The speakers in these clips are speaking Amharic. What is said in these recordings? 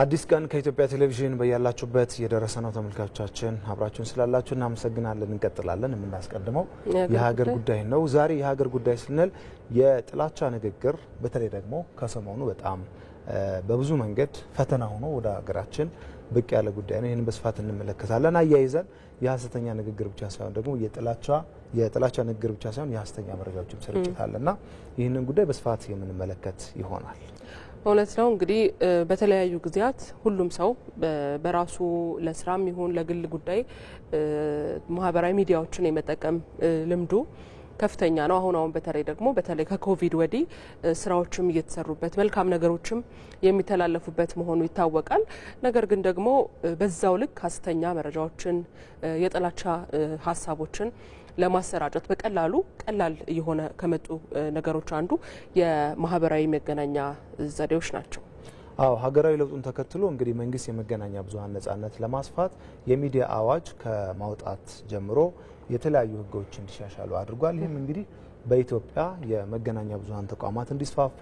አዲስ ቀን ከኢትዮጵያ ቴሌቪዥን በያላችሁበት የደረሰ ነው። ተመልካቾቻችን አብራችሁን ስላላችሁ እናመሰግናለን። እንቀጥላለን። የምናስቀድመው የሀገር ጉዳይ ነው። ዛሬ የሀገር ጉዳይ ስንል የጥላቻ ንግግር በተለይ ደግሞ ከሰሞኑ በጣም በብዙ መንገድ ፈተና ሆኖ ወደ ሀገራችን ብቅ ያለ ጉዳይ ነው። ይሄን በስፋት እንመለከታለን። አያይዘን የሐሰተኛ ንግግር ብቻ ሳይሆን ደግሞ የጥላቻ ንግግር ብቻ ሳይሆን የሐሰተኛ መረጃዎችም ስርጭት አለና ይህንን ጉዳይ በስፋት የምንመለከት ይሆናል። እውነት ነው። እንግዲህ በተለያዩ ጊዜያት ሁሉም ሰው በራሱ ለስራም ይሁን ለግል ጉዳይ ማህበራዊ ሚዲያዎችን የመጠቀም ልምዱ ከፍተኛ ነው። አሁን በተለይ ከኮቪድ ወዲህ ስራዎችም እየተሰሩበት መልካም ነገሮችም የሚተላለፉበት መሆኑ ይታወቃል። ነገር ግን ደግሞ በዛው ልክ ሐሰተኛ መረጃዎችን የጥላቻ ሐሳቦችን ለማሰራጨት ቀላል የሆነ ከመጡ ነገሮች አንዱ የማህበራዊ መገናኛ ዘዴዎች ናቸው። አዎ ሀገራዊ ለውጡን ተከትሎ እንግዲህ መንግስት የመገናኛ ብዙሃን ነጻነት ለማስፋት የሚዲያ አዋጅ ከማውጣት ጀምሮ የተለያዩ ህጎች እንዲሻሻሉ አድርጓል። ይህም እንግዲህ በኢትዮጵያ የመገናኛ ብዙሃን ተቋማት እንዲስፋፉ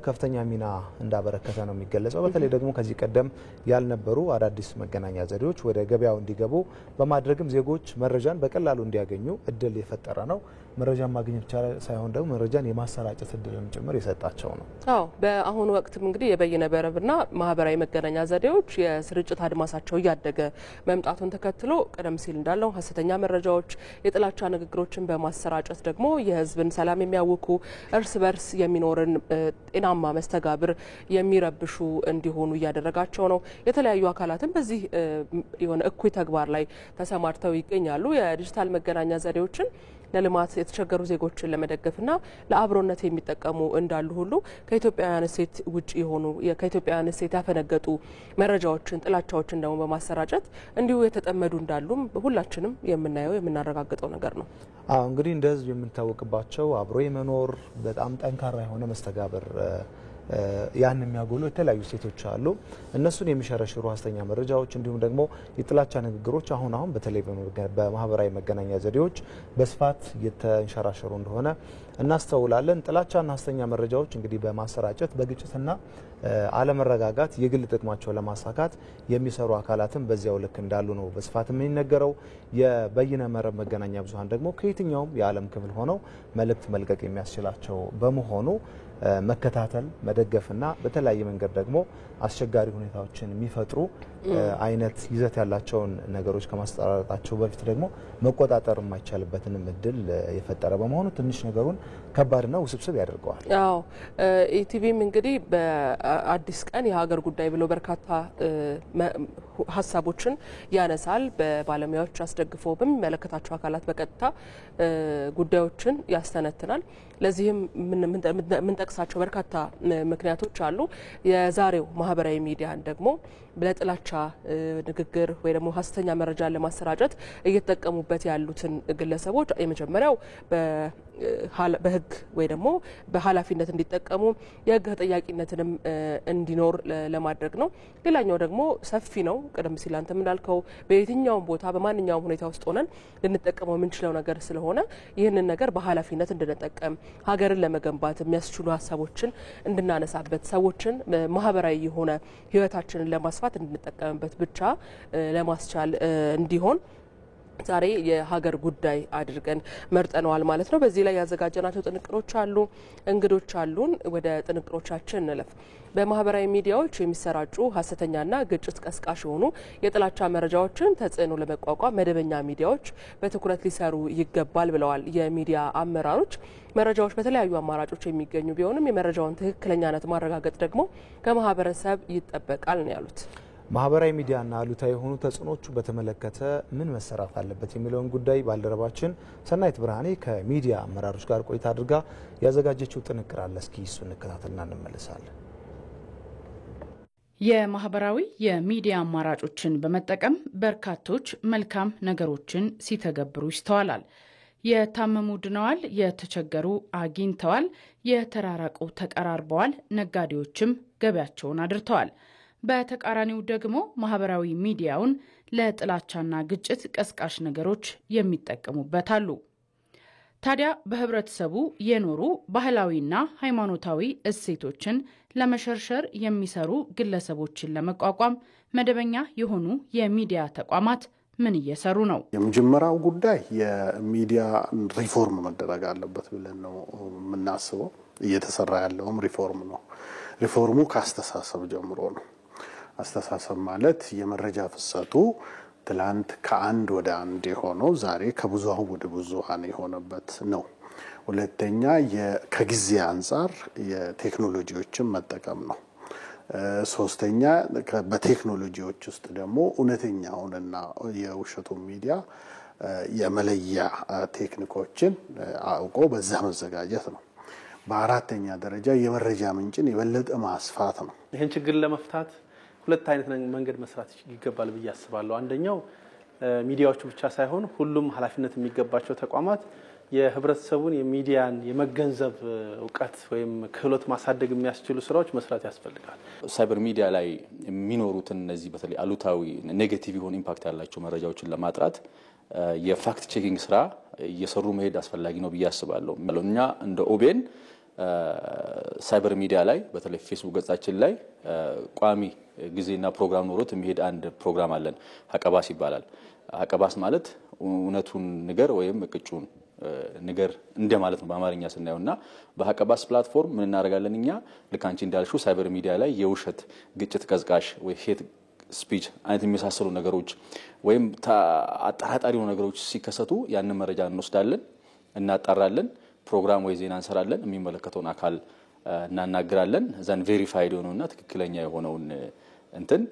ከፍተኛ ሚና እንዳበረከተ ነው የሚገለጸው። በተለይ ደግሞ ከዚህ ቀደም ያልነበሩ አዳዲስ መገናኛ ዘዴዎች ወደ ገበያው እንዲገቡ በማድረግም ዜጎች መረጃን በቀላሉ እንዲያገኙ እድል የፈጠረ ነው። መረጃን ማግኘት ብቻ ሳይሆን ደግሞ መረጃን የማሰራጨት እድልም ጭምር የሰጣቸው ነው። አዎ በአሁኑ ወቅትም እንግዲህ የበይነ መረብና ማህበራዊ መገናኛ ዘዴዎች የስርጭት አድማሳቸው እያደገ መምጣቱን ተከትሎ ቀደም ሲል እንዳለው ሐሰተኛ መረጃዎች፣ የጥላቻ ንግግሮችን በማሰራጨት ደግሞ የህዝብን ሰላም የሚያውኩ እርስ በርስ የሚኖርን ጤናማ መስተጋብር የሚረብሹ እንዲሆኑ እያደረጋቸው ነው። የተለያዩ አካላትም በዚህ የሆነ እኩይ ተግባር ላይ ተሰማርተው ይገኛሉ። የዲጂታል መገናኛ ዘዴዎችን ለልማት የተቸገሩ ዜጎችን ለመደገፍና ለአብሮነት የሚጠቀሙ እንዳሉ ሁሉ ከኢትዮጵያውያን እሴት ውጪ የሆኑ ከኢትዮጵያውያን እሴት ያፈነገጡ መረጃዎችን፣ ጥላቻዎችን ደግሞ በማሰራጨት እንዲሁ የተጠመዱ እንዳሉም ሁላችንም የምናየው የምናረጋግጠው ነገር ነው። አዎ እንግዲህ እንደ ህዝብ የምንታወቅባቸው አብሮ የመኖር በጣም ጠንካራ የሆነ መስተጋብር ያን የሚያጎሉ የተለያዩ ሴቶች አሉ። እነሱን የሚሸረሽሩ ሐሰተኛ መረጃዎች እንዲሁም ደግሞ የጥላቻ ንግግሮች አሁን በተለይ በማህበራዊ መገናኛ ዘዴዎች በስፋት እየተንሸራሸሩ እንደሆነ እናስተውላለን። ጥላቻና ሐሰተኛ መረጃዎች እንግዲህ በማሰራጨት በግጭትና አለመረጋጋት የግል ጥቅማቸውን ለማሳካት የሚሰሩ አካላትም በዚያው ልክ እንዳሉ ነው በስፋት የሚነገረው። የበይነ መረብ መገናኛ ብዙሃን ደግሞ ከየትኛውም የዓለም ክፍል ሆነው መልእክት መልቀቅ የሚያስችላቸው በመሆኑ መከታተል መደገፍና በተለያየ መንገድ ደግሞ አስቸጋሪ ሁኔታዎችን የሚፈጥሩ አይነት ይዘት ያላቸውን ነገሮች ከማስተራረጣቸው በፊት ደግሞ መቆጣጠር የማይቻልበትን እድል የፈጠረ በመሆኑ ትንሽ ነገሩን ከባድና ውስብስብ ያደርገዋል። አዎ ኢቲቪም እንግዲህ በአዲስ ቀን የሀገር ጉዳይ ብሎ በርካታ ሀሳቦችን ያነሳል። በባለሙያዎች አስደግፎ በሚመለከታቸው አካላት በቀጥታ ጉዳዮችን ያስተነትናል። ለዚህም ምን ጠቅሳቸው በርካታ ምክንያቶች አሉ። የዛሬው ማህበራዊ ሚዲያን ደግሞ ለጥላቻ ንግግር ወይ ደግሞ ሐሰተኛ መረጃን ለማሰራጨት እየተጠቀሙበት ያሉትን ግለሰቦች የመጀመሪያው በህግ ወይ ደግሞ በኃላፊነት እንዲጠቀሙ የህግ ተጠያቂነትንም እንዲኖር ለማድረግ ነው። ሌላኛው ደግሞ ሰፊ ነው። ቀደም ሲል አንተም እንዳልከው በየትኛውም ቦታ በማንኛውም ሁኔታ ውስጥ ሆነን ልንጠቀመው የምንችለው ነገር ስለሆነ ይህንን ነገር በኃላፊነት እንድንጠቀም ሀገርን ለመገንባት የሚያስችሉ ሀሳቦችን እንድናነሳበት ሰዎችን ማህበራዊ የሆነ ህይወታችንን ለማስፋት እንድንጠቀምበት ብቻ ለማስቻል እንዲሆን ዛሬ የሀገር ጉዳይ አድርገን መርጠነዋል ማለት ነው። በዚህ ላይ ያዘጋጀናቸው ጥንቅሮች አሉ፣ እንግዶች አሉን። ወደ ጥንቅሮቻችን እንለፍ። በማህበራዊ ሚዲያዎች የሚሰራጩ ሐሰተኛና ግጭት ቀስቃሽ የሆኑ የጥላቻ መረጃዎችን ተጽዕኖ ለመቋቋም መደበኛ ሚዲያዎች በትኩረት ሊሰሩ ይገባል ብለዋል የሚዲያ አመራሮች። መረጃዎች በተለያዩ አማራጮች የሚገኙ ቢሆንም የመረጃውን ትክክለኛነት ማረጋገጥ ደግሞ ከማህበረሰብ ይጠበቃል ነው ያሉት። ማህበራዊ ሚዲያና አሉታዊ የሆኑ ተጽዕኖቹ በተመለከተ ምን መሰራት አለበት የሚለውን ጉዳይ ባልደረባችን ሰናይት ብርሃኔ ከሚዲያ አመራሮች ጋር ቆይታ አድርጋ ያዘጋጀችው ጥንቅር አለ። እስኪ እሱ እንከታተልና እንመለሳለን። የማህበራዊ የሚዲያ አማራጮችን በመጠቀም በርካቶች መልካም ነገሮችን ሲተገብሩ ይስተዋላል። የታመሙ ድነዋል፣ የተቸገሩ አግኝተዋል፣ የተራራቁ ተቀራርበዋል፣ ነጋዴዎችም ገበያቸውን አድርተዋል። በተቃራኒው ደግሞ ማህበራዊ ሚዲያውን ለጥላቻና ግጭት ቀስቃሽ ነገሮች የሚጠቀሙበት አሉ። ታዲያ በህብረተሰቡ የኖሩ ባህላዊና ሃይማኖታዊ እሴቶችን ለመሸርሸር የሚሰሩ ግለሰቦችን ለመቋቋም መደበኛ የሆኑ የሚዲያ ተቋማት ምን እየሰሩ ነው? የመጀመሪያው ጉዳይ የሚዲያ ሪፎርም መደረግ አለበት ብለን ነው የምናስበው። እየተሰራ ያለውም ሪፎርም ነው። ሪፎርሙ ከአስተሳሰብ ጀምሮ ነው። አስተሳሰብ ማለት የመረጃ ፍሰቱ ትላንት ከአንድ ወደ አንድ የሆነው ዛሬ ከብዙሃን ወደ ብዙሃን የሆነበት ነው። ሁለተኛ ከጊዜ አንፃር የቴክኖሎጂዎችን መጠቀም ነው። ሶስተኛ በቴክኖሎጂዎች ውስጥ ደግሞ እውነተኛውንና የውሸቱን ሚዲያ የመለያ ቴክኒኮችን አውቆ በዛ መዘጋጀት ነው። በአራተኛ ደረጃ የመረጃ ምንጭን የበለጠ ማስፋት ነው። ይሄን ችግር ለመፍታት ሁለት አይነት መንገድ መስራት ይገባል ብዬ አስባለሁ። አንደኛው ሚዲያዎቹ ብቻ ሳይሆን ሁሉም ኃላፊነት የሚገባቸው ተቋማት የህብረተሰቡን የሚዲያን የመገንዘብ ዕውቀት ወይም ክህሎት ማሳደግ የሚያስችሉ ስራዎች መስራት ያስፈልጋል። ሳይበር ሚዲያ ላይ የሚኖሩትን እነዚህ በተለይ አሉታዊ ኔጌቲቭ የሆኑ ኢምፓክት ያላቸው መረጃዎችን ለማጥራት የፋክት ቼኪንግ ስራ እየሰሩ መሄድ አስፈላጊ ነው ብዬ አስባለሁ። እኛ እንደ ኦቤን ሳይበር ሚዲያ ላይ በተለይ ፌስቡክ ገጻችን ላይ ቋሚ ጊዜና ፕሮግራም ኖሮት የሚሄድ አንድ ፕሮግራም አለን። ሀቀባስ ይባላል። ሀቀባስ ማለት እውነቱን ንገር ወይም እቅጩን ንገር እንደማለት ነው በአማርኛ ስናየውና በሀቀባስ ፕላትፎርም ምን እናደርጋለን እኛ ልክ አንቺ እንዳልሽው ሳይበር ሚዲያ ላይ የውሸት ግጭት ቀዝቃሽ ወይ ሄት ስፒች አይነት የሚያሳስሉ ነገሮች ወይም አጠራጣሪ ነገሮች ሲከሰቱ ያንን መረጃ እንወስዳለን፣ እናጣራለን፣ ፕሮግራም ወይ ዜና እንሰራለን፣ የሚመለከተውን አካል እናናግራለን። ዘን ቬሪፋይድ የሆነውና ትክክለኛ የሆነውን እንትን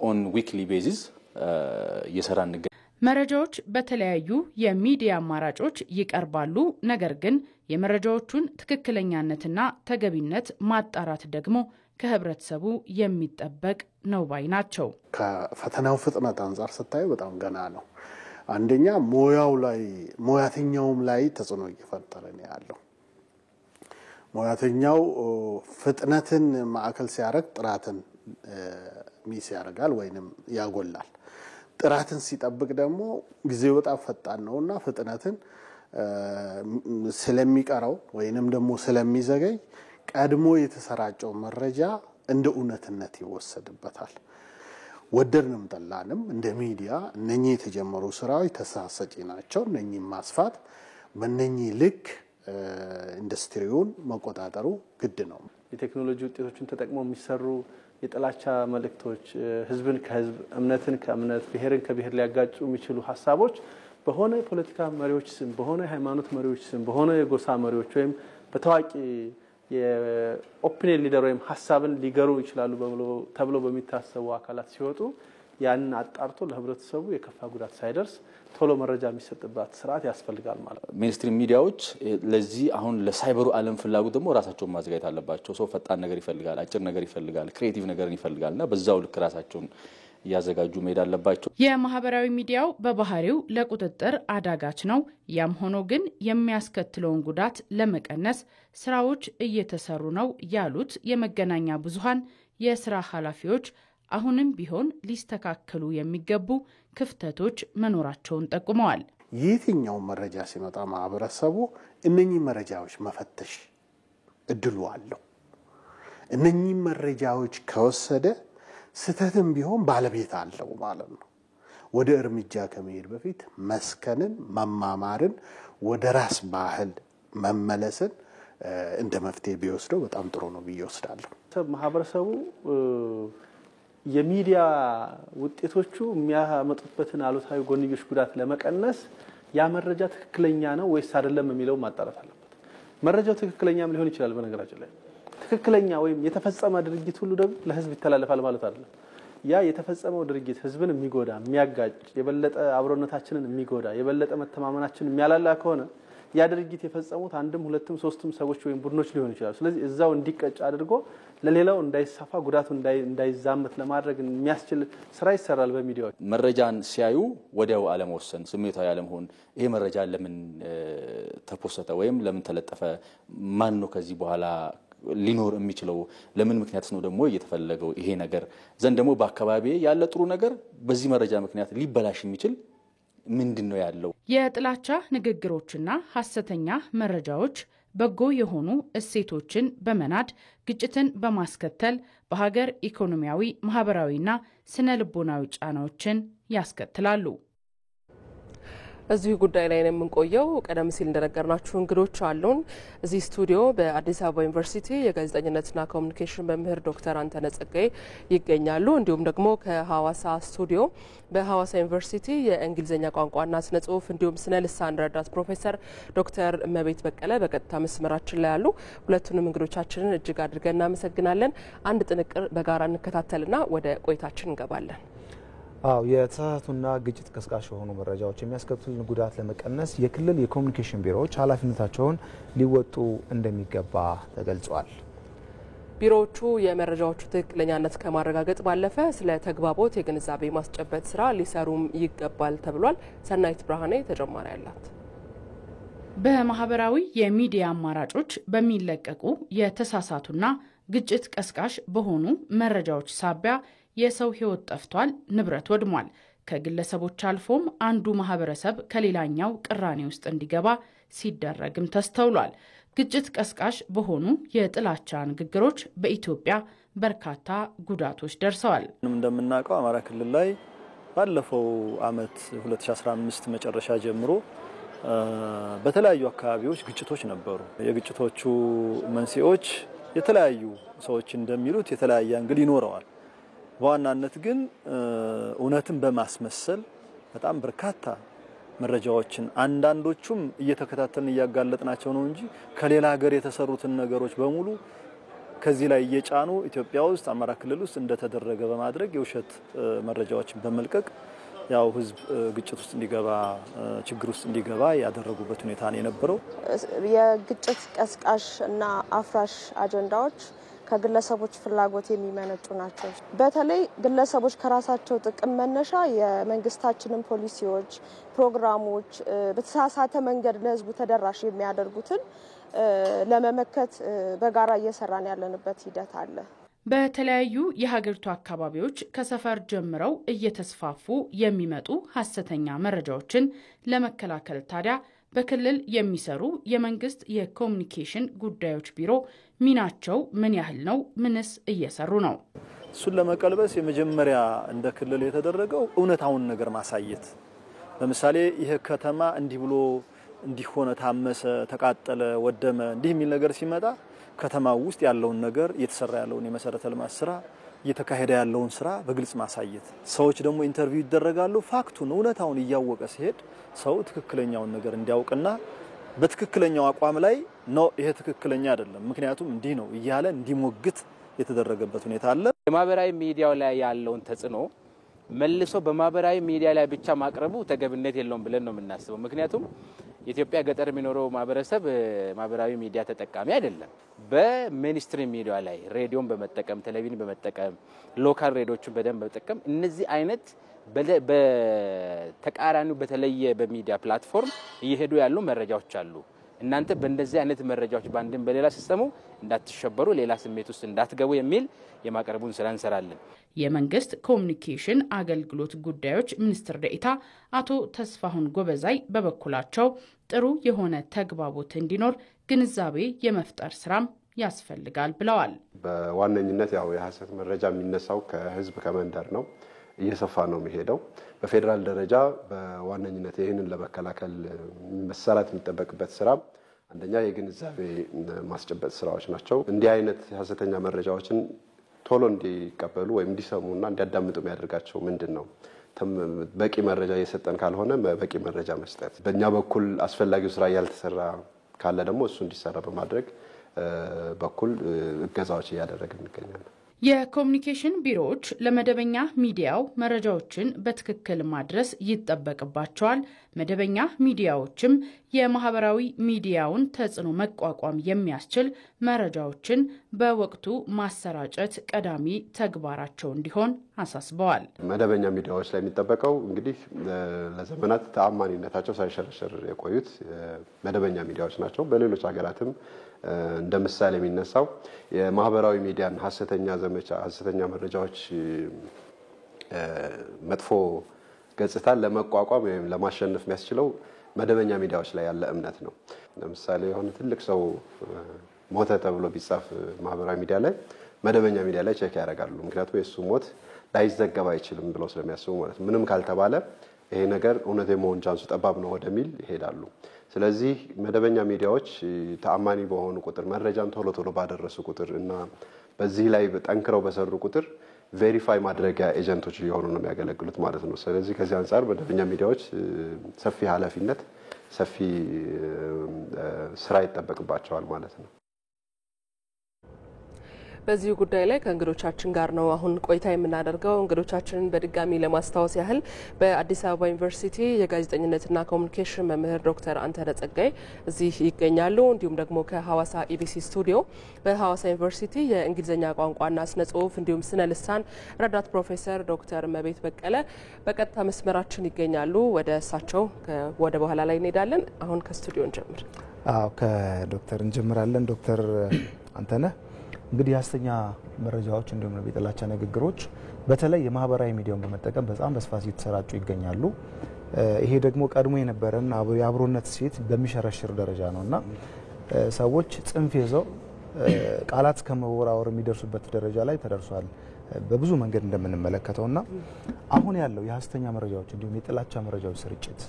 ኦን ዊክሊ ቤዚስ እየሰራን እንገኛለን። መረጃዎች በተለያዩ የሚዲያ አማራጮች ይቀርባሉ። ነገር ግን የመረጃዎቹን ትክክለኛነትና ተገቢነት ማጣራት ደግሞ ከህብረተሰቡ የሚጠበቅ ነው ባይ ናቸው። ከፈተናው ፍጥነት አንፃር ስታይ በጣም ገና ነው። አንደኛ ሙያተኛውም ላይ ተጽዕኖ እየፈጠረ ነው ያለው። ሙያተኛው ፍጥነትን ማዕከል ሲያደርግ ጥራትን ሚስ ያደርጋል ወይንም ያጎላል። ጥራትን ሲጠብቅ ደግሞ ጊዜው በጣም ፈጣን ነውና ፍጥነትን ስለሚቀረው ወይንም ደግሞ ስለሚዘገይ ቀድሞ የተሰራጨው መረጃ እንደ እውነትነት ይወሰድበታል። ወደድንም ጠላንም እንደ ሚዲያ እነኚህ የተጀመሩ ስራዎች ተሳሰጪ ናቸው። እነኚህ ማስፋት በእነኚህ ልክ ኢንዱስትሪውን መቆጣጠሩ ግድ ነው። የቴክኖሎጂ ውጤቶችን ተጠቅመው የሚሰሩ የጥላቻ መልእክቶች ህዝብን ከህዝብ እምነትን ከእምነት ብሔርን ከብሔር ሊያጋጩ የሚችሉ ሀሳቦች በሆነ ፖለቲካ መሪዎች ስም በሆነ ሃይማኖት መሪዎች ስም በሆነ የጎሳ መሪዎች ወይም በታዋቂ የኦፒኒየን ሊደር ወይም ሀሳብን ሊገሩ ይችላሉ ተብሎ በሚታሰቡ አካላት ሲወጡ ያንን አጣርቶ ለህብረተሰቡ የከፋ ጉዳት ሳይደርስ ቶሎ መረጃ የሚሰጥባት ስርዓት ያስፈልጋል ማለት ነው። ሜንስትሪም ሚዲያዎች ለዚህ አሁን ለሳይበሩ ዓለም ፍላጎት ደግሞ ራሳቸውን ማዘጋጀት አለባቸው። ሰው ፈጣን ነገር ይፈልጋል፣ አጭር ነገር ይፈልጋል፣ ክሬቲቭ ነገር ይፈልጋልና በዛው ልክ ራሳቸውን ያዘጋጁ መሄድ አለባቸው። የማህበራዊ ሚዲያው በባህሪው ለቁጥጥር አዳጋች ነው። ያም ሆኖ ግን የሚያስከትለውን ጉዳት ለመቀነስ ስራዎች እየተሰሩ ነው ያሉት የመገናኛ ብዙሃን የስራ ኃላፊዎች አሁንም ቢሆን ሊስተካከሉ የሚገቡ ክፍተቶች መኖራቸውን ጠቁመዋል። የትኛው መረጃ ሲመጣ ማህበረሰቡ እነኚህ መረጃዎች መፈተሽ እድሉ አለው። እነኚህ መረጃዎች ከወሰደ ስተትም ቢሆን ባለቤት አለው ማለት ነው። ወደ እርምጃ ከመሄድ በፊት መስከንን፣ መማማርን፣ ወደ ራስ ባህል መመለስን እንደ መፍትሄ ቢወስደው በጣም ጥሩ ነው ብዬ ወስዳለሁ። ማህበረሰቡ የሚዲያ ውጤቶቹ የሚያመጡበትን አሉታዊ ጎንዮሽ ጉዳት ለመቀነስ ያ መረጃ ትክክለኛ ነው ወይስ አይደለም የሚለው ማጣራት አለበት። መረጃው ትክክለኛም ሊሆን ይችላል። በነገራችን ላይ ትክክለኛ ወይም የተፈጸመ ድርጊት ሁሉ ደግሞ ለህዝብ ይተላለፋል ማለት አይደለም። ያ የተፈጸመው ድርጊት ህዝብን የሚጎዳ የሚያጋጭ የበለጠ አብሮነታችንን የሚጎዳ የበለጠ መተማመናችንን የሚያላላ ከሆነ ያ ድርጊት የፈጸሙት አንድም ሁለትም ሶስትም ሰዎች ወይም ቡድኖች ሊሆኑ ይችላሉ። ስለዚህ እዛው እንዲቀጭ አድርጎ ለሌላው እንዳይሳፋ ጉዳቱ እንዳይዛመት ለማድረግ የሚያስችል ስራ ይሰራል። በሚዲያዎች መረጃን ሲያዩ ወዲያው አለመወሰን፣ ስሜታዊ አለመሆን፣ ይሄ መረጃ ለምን ተፖሰተ ወይም ለምን ተለጠፈ፣ ማን ነው ከዚህ በኋላ ሊኖር የሚችለው፣ ለምን ምክንያት ነው ደግሞ እየተፈለገው ይሄ ነገር ዘንድ ደግሞ በአካባቢ ያለ ጥሩ ነገር በዚህ መረጃ ምክንያት ሊበላሽ የሚችል ምንድነው ያለው? የጥላቻ ንግግሮችና ሐሰተኛ መረጃዎች በጎ የሆኑ እሴቶችን በመናድ ግጭትን በማስከተል በሀገር ኢኮኖሚያዊ፣ ማህበራዊና ስነ ልቦናዊ ጫናዎችን ያስከትላሉ። እዚህ ጉዳይ ላይ ነው የምንቆየው። ቀደም ሲል እንደነገርናችሁ እንግዶች አሉን እዚህ ስቱዲዮ። በአዲስ አበባ ዩኒቨርሲቲ የጋዜጠኝነትና ኮሙኒኬሽን መምህር ዶክተር አንተነህ ጸጋዬ ይገኛሉ። እንዲሁም ደግሞ ከሐዋሳ ስቱዲዮ በሐዋሳ ዩኒቨርሲቲ የእንግሊዝኛ ቋንቋና ስነ ጽሁፍ እንዲሁም ስነ ልሳን ረዳት ፕሮፌሰር ዶክተር እመቤት በቀለ በቀጥታ መስመራችን ላይ ያሉ። ሁለቱንም እንግዶቻችንን እጅግ አድርገን እናመሰግናለን። አንድ ጥንቅር በጋራ እንከታተልና ወደ ቆይታችን እንገባለን። የተሳሳቱና ግጭት ቀስቃሽ የሆኑ መረጃዎች የሚያስከትሉን ጉዳት ለመቀነስ የክልል የኮሙኒኬሽን ቢሮዎች ኃላፊነታቸውን ሊወጡ እንደሚገባ ተገልጿል። ቢሮዎቹ የመረጃዎቹ ትክክለኛነት ከማረጋገጥ ባለፈ ስለ ተግባቦት የግንዛቤ ማስጨበጥ ስራ ሊሰሩም ይገባል ተብሏል። ሰናይት ብርሃኔ ተጨማሪ አላት። በማህበራዊ የሚዲያ አማራጮች በሚለቀቁ የተሳሳቱና ግጭት ቀስቃሽ በሆኑ መረጃዎች ሳቢያ የሰው ሕይወት ጠፍቷል፣ ንብረት ወድሟል። ከግለሰቦች አልፎም አንዱ ማህበረሰብ ከሌላኛው ቅራኔ ውስጥ እንዲገባ ሲደረግም ተስተውሏል። ግጭት ቀስቃሽ በሆኑ የጥላቻ ንግግሮች በኢትዮጵያ በርካታ ጉዳቶች ደርሰዋል። እንደምናውቀው አማራ ክልል ላይ ባለፈው አመት 2015 መጨረሻ ጀምሮ በተለያዩ አካባቢዎች ግጭቶች ነበሩ። የግጭቶቹ መንስኤዎች የተለያዩ ሰዎች እንደሚሉት የተለያየ አንግል ይኖረዋል። በዋናነት ግን እውነትን በማስመሰል በጣም በርካታ መረጃዎችን አንዳንዶቹም እየተከታተልን እያጋለጥናቸው ነው እንጂ ከሌላ ሀገር የተሰሩትን ነገሮች በሙሉ ከዚህ ላይ እየጫኑ ኢትዮጵያ ውስጥ አማራ ክልል ውስጥ እንደተደረገ በማድረግ የውሸት መረጃዎችን በመልቀቅ ያው ህዝብ ግጭት ውስጥ እንዲገባ ችግር ውስጥ እንዲገባ ያደረጉበት ሁኔታ ነው የነበረው። የግጭት ቀስቃሽ እና አፍራሽ አጀንዳዎች ከግለሰቦች ፍላጎት የሚመነጩ ናቸው። በተለይ ግለሰቦች ከራሳቸው ጥቅም መነሻ የመንግስታችንን ፖሊሲዎች፣ ፕሮግራሞች በተሳሳተ መንገድ ለህዝቡ ተደራሽ የሚያደርጉትን ለመመከት በጋራ እየሰራን ያለንበት ሂደት አለ። በተለያዩ የሀገሪቱ አካባቢዎች ከሰፈር ጀምረው እየተስፋፉ የሚመጡ ሐሰተኛ መረጃዎችን ለመከላከል ታዲያ በክልል የሚሰሩ የመንግስት የኮሙኒኬሽን ጉዳዮች ቢሮ ሚናቸው ምን ያህል ነው? ምንስ እየሰሩ ነው? እሱን ለመቀልበስ የመጀመሪያ እንደ ክልል የተደረገው እውነታውን ነገር ማሳየት። ለምሳሌ ይሄ ከተማ እንዲህ ብሎ እንዲሆነ ታመሰ፣ ተቃጠለ፣ ወደመ እንዲህ የሚል ነገር ሲመጣ ከተማው ውስጥ ያለውን ነገር እየተሰራ ያለውን የመሰረተ ልማት ስራ እየተካሄደ ያለውን ስራ በግልጽ ማሳየት። ሰዎች ደግሞ ኢንተርቪው ይደረጋሉ። ፋክቱን እውነታውን እያወቀ ሲሄድ ሰው ትክክለኛውን ነገር እንዲያውቅና በትክክለኛው አቋም ላይ ነው ይሄ ትክክለኛ አይደለም ምክንያቱም እንዲህ ነው እያለ እንዲሞግት የተደረገበት ሁኔታ አለ። የማህበራዊ ሚዲያው ላይ ያለውን ተጽዕኖ መልሶ በማህበራዊ ሚዲያ ላይ ብቻ ማቅረቡ ተገብነት የለውም ብለን ነው የምናስበው። ምክንያቱም የኢትዮጵያ ገጠር የሚኖረው ማህበረሰብ ማህበራዊ ሚዲያ ተጠቃሚ አይደለም። በሜንስትሪም ሚዲያ ላይ ሬዲዮን በመጠቀም ቴሌቪዥን በመጠቀም ሎካል ሬዲዮችን በደንብ በመጠቀም እነዚህ አይነት በተቃራኒው በተለየ በሚዲያ ፕላትፎርም እየሄዱ ያሉ መረጃዎች አሉ። እናንተ በእንደዚህ አይነት መረጃዎች ባንድም በሌላ ሲስተሙ እንዳትሸበሩ ሌላ ስሜት ውስጥ እንዳትገቡ የሚል የማቀርቡን ስራ እንሰራለን። የመንግስት ኮሙኒኬሽን አገልግሎት ጉዳዮች ሚኒስትር ዴኤታ አቶ ተስፋሁን ጎበዛይ በበኩላቸው ጥሩ የሆነ ተግባቦት እንዲኖር ግንዛቤ የመፍጠር ስራም ያስፈልጋል ብለዋል። በዋነኝነት ያው የሐሰት መረጃ የሚነሳው ከህዝብ ከመንደር ነው፣ እየሰፋ ነው የሚሄደው። በፌደራል ደረጃ በዋነኝነት ይህንን ለመከላከል መሰራት የሚጠበቅበት ስራ አንደኛ የግንዛቤ ማስጨበጥ ስራዎች ናቸው። እንዲህ አይነት ሐሰተኛ መረጃዎችን ቶሎ እንዲቀበሉ ወይም እንዲሰሙና እንዲያዳምጡ የሚያደርጋቸው ምንድነው? በቂ መረጃ እየሰጠን ካልሆነ በቂ መረጃ መስጠት፣ በእኛ በኩል አስፈላጊው ስራ ያልተሰራ ካለ ደግሞ እሱ እንዲሰራ በማድረግ በኩል እገዛዎች እያደረግን እንገኛለን። የኮሙኒኬሽን ቢሮዎች ለመደበኛ ሚዲያው መረጃዎችን በትክክል ማድረስ ይጠበቅባቸዋል። መደበኛ ሚዲያዎችም የማህበራዊ ሚዲያውን ተጽዕኖ መቋቋም የሚያስችል መረጃዎችን በወቅቱ ማሰራጨት ቀዳሚ ተግባራቸው እንዲሆን አሳስበዋል። መደበኛ ሚዲያዎች ላይ የሚጠበቀው እንግዲህ ለዘመናት ተአማኒነታቸው ሳይሸረሸር የቆዩት መደበኛ ሚዲያዎች ናቸው። በሌሎች ሀገራትም እንደ ምሳሌ የሚነሳው የማህበራዊ ሚዲያን ሐሰተኛ ዘመቻ ሐሰተኛ መረጃዎች መጥፎ ገጽታን ለመቋቋም ወይም ለማሸነፍ የሚያስችለው መደበኛ ሚዲያዎች ላይ ያለ እምነት ነው። ለምሳሌ የሆነ ትልቅ ሰው ሞተ ተብሎ ቢጻፍ ማህበራዊ ሚዲያ ላይ መደበኛ ሚዲያ ላይ ቼክ ያደርጋሉ። ምክንያቱም የሱ ሞት ላይዘገብ አይችልም ብለው ስለሚያስቡ ማለት ነው። ምንም ካልተባለ ይሄ ነገር እውነት የመሆን ቻንሱ ጠባብ ነው ወደሚል ይሄዳሉ። ስለዚህ መደበኛ ሚዲያዎች ተአማኒ በሆኑ ቁጥር መረጃን ቶሎ ቶሎ ባደረሱ ቁጥር እና በዚህ ላይ ጠንክረው በሰሩ ቁጥር ቬሪፋይ ማድረጊያ ኤጀንቶች ሊሆኑ ነው የሚያገለግሉት ማለት ነው። ስለዚህ ከዚህ አንጻር መደበኛ ሚዲያዎች ሰፊ ኃላፊነት ሰፊ ስራ ይጠበቅባቸዋል ማለት ነው። በዚህ ጉዳይ ላይ ከእንግዶቻችን ጋር ነው አሁን ቆይታ የምናደርገው። እንግዶቻችንን በድጋሚ ለማስታወስ ያህል በአዲስ አበባ ዩኒቨርሲቲ የጋዜጠኝነትና ኮሙኒኬሽን መምህር ዶክተር አንተነህ ጸጋይ እዚህ ይገኛሉ። እንዲሁም ደግሞ ከሐዋሳ ኢቢሲ ስቱዲዮ በሐዋሳ ዩኒቨርሲቲ የእንግሊዝኛ ቋንቋና ስነ ጽሁፍ እንዲሁም ስነ ልሳን ረዳት ፕሮፌሰር ዶክተር መቤት በቀለ በቀጥታ መስመራችን ይገኛሉ። ወደ እሳቸው ወደ በኋላ ላይ እንሄዳለን። አሁን ከስቱዲዮ እንጀምር። ከዶክተር እንጀምራለን። ዶክተር አንተነህ እንግዲህ ሐሰተኛ መረጃዎች እንዲሁም የጥላቻ ንግግሮች በተለይ የማህበራዊ ሚዲያውን በመጠቀም በጣም በስፋት እየተሰራጩ ይገኛሉ። ይሄ ደግሞ ቀድሞ የነበረን የአብሮነት ሴት በሚሸረሽር ደረጃ ነውና ሰዎች ጽንፍ ይዘው ቃላት ከመወራወር የሚደርሱበት ደረጃ ላይ ተደርሷል በብዙ መንገድ እንደምንመለከተውና አሁን ያለው የሐሰተኛ መረጃዎች እንዲሁም የጥላቻ መረጃዎች ስርጭት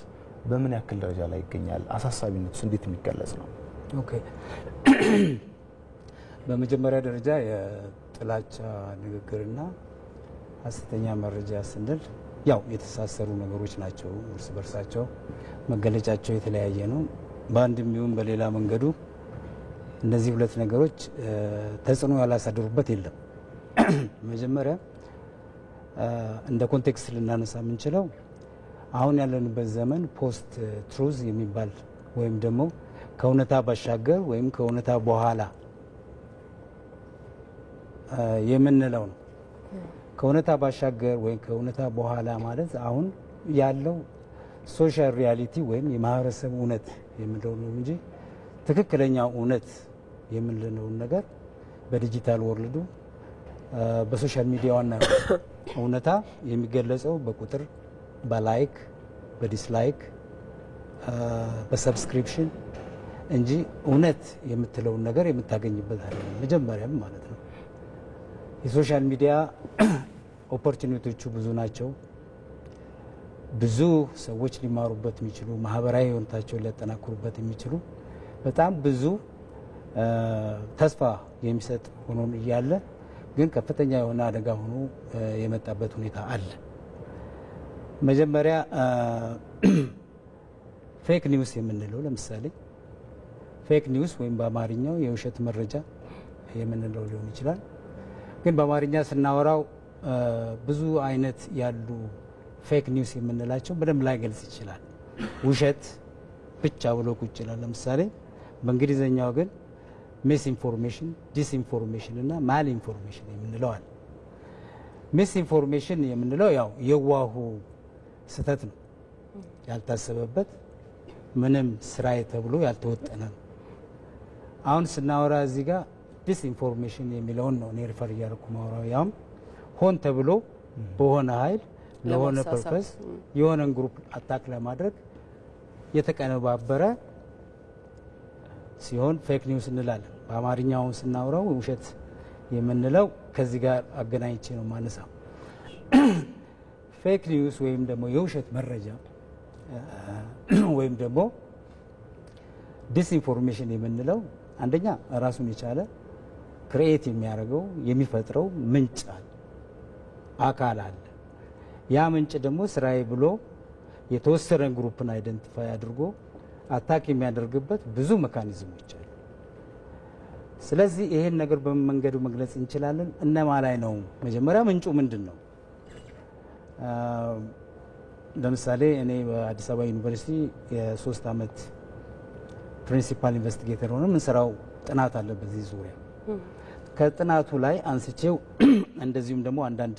በምን ያክል ደረጃ ላይ ይገኛል? አሳሳቢነቱስ እንዴት የሚገለጽ ነው? ኦኬ በመጀመሪያ ደረጃ የጥላቻ ንግግርና ሐሰተኛ መረጃ ስንል ያው የተሳሰሩ ነገሮች ናቸው። እርስ በርሳቸው መገለጫቸው የተለያየ ነው። በአንድም ይሁን በሌላ መንገዱ እነዚህ ሁለት ነገሮች ተጽዕኖ ያላሳደሩበት የለም። መጀመሪያ እንደ ኮንቴክስት ልናነሳ የምንችለው አሁን ያለንበት ዘመን ፖስት ትሩዝ የሚባል ወይም ደግሞ ከእውነታ ባሻገር ወይም ከእውነታ በኋላ የምንለው ነው። ከእውነታ ባሻገር ወይም ከእውነታ በኋላ ማለት አሁን ያለው ሶሻል ሪያሊቲ ወይም የማህበረሰብ እውነት የምንለው ነው እንጂ ትክክለኛ እውነት የምንለውን ነገር በዲጂታል ወርልዱ በሶሻል ሚዲያ ዋና እውነታ የሚገለጸው በቁጥር፣ በላይክ፣ በዲስላይክ፣ በሰብስክሪፕሽን እንጂ እውነት የምትለውን ነገር የምታገኝበት አይደለም። መጀመሪያም ማለት ነው የሶሻል ሚዲያ ኦፖርቹኒቲዎቹ ብዙ ናቸው። ብዙ ሰዎች ሊማሩበት የሚችሉ ማህበራዊ ህይወታቸውን ሊያጠናክሩበት የሚችሉ በጣም ብዙ ተስፋ የሚሰጥ ሆኖ እያለ ግን ከፍተኛ የሆነ አደጋ ሆኖ የመጣበት ሁኔታ አለ። መጀመሪያ ፌክ ኒውስ የምንለው ለምሳሌ ፌክ ኒውስ ወይም በአማርኛው የውሸት መረጃ የምንለው ሊሆን ይችላል። ግን በአማርኛ ስናወራው ብዙ አይነት ያሉ ፌክ ኒውስ የምንላቸው በደንብ ላይ ገልጽ ይችላል። ውሸት ብቻ ብሎ ቁጭ ይላል። ለምሳሌ በእንግሊዘኛው ግን ሚስ ኢንፎርሜሽን፣ ዲስ ኢንፎርሜሽን እና ማል ኢንፎርሜሽን የምንለው አለ። ሚስ ኢንፎርሜሽን የምንለው ያው የዋሁ ስህተት ነው፣ ያልታሰበበት ምንም ስራዬ ተብሎ ያልተወጠነ ነው። አሁን ስናወራ እዚህ ጋር ዲስ ኢንፎርሜሽን የሚለውን ነው እኔ ሪፈር እያደረኩ ማወራው። ያም ሆን ተብሎ በሆነ ኃይል ለሆነ ፐርፐስ የሆነን ግሩፕ አታክ ለማድረግ የተቀነባበረ ሲሆን ፌክ ኒውስ እንላለን። በአማርኛውን ስናወራው ውሸት የምንለው ከዚህ ጋር አገናኝቼ ነው ማነሳው። ፌክ ኒውስ ወይም ደግሞ የውሸት መረጃ ወይም ደግሞ ዲስኢንፎርሜሽን የምንለው አንደኛ ራሱን የቻለ ክሬኤት የሚያደርገው የሚፈጥረው ምንጭ አካል አለ። ያ ምንጭ ደግሞ ስራዬ ብሎ የተወሰነ ግሩፕን አይደንቲፋይ አድርጎ አታክ የሚያደርግበት ብዙ ሜካኒዝሞች አሉ። ስለዚህ ይሄን ነገር በምን መንገዱ መግለጽ እንችላለን? እነማ ላይ ነው? መጀመሪያ ምንጩ ምንድን ነው? ለምሳሌ እኔ በአዲስ አበባ ዩኒቨርሲቲ የ3 ዓመት ፕሪንሲፓል ኢንቨስቲጌተር ሆነ ምንሰራው ጥናት አለ በዚህ ዙሪያ። ከጥናቱ ላይ አንስቼው እንደዚሁም ደግሞ አንዳንድ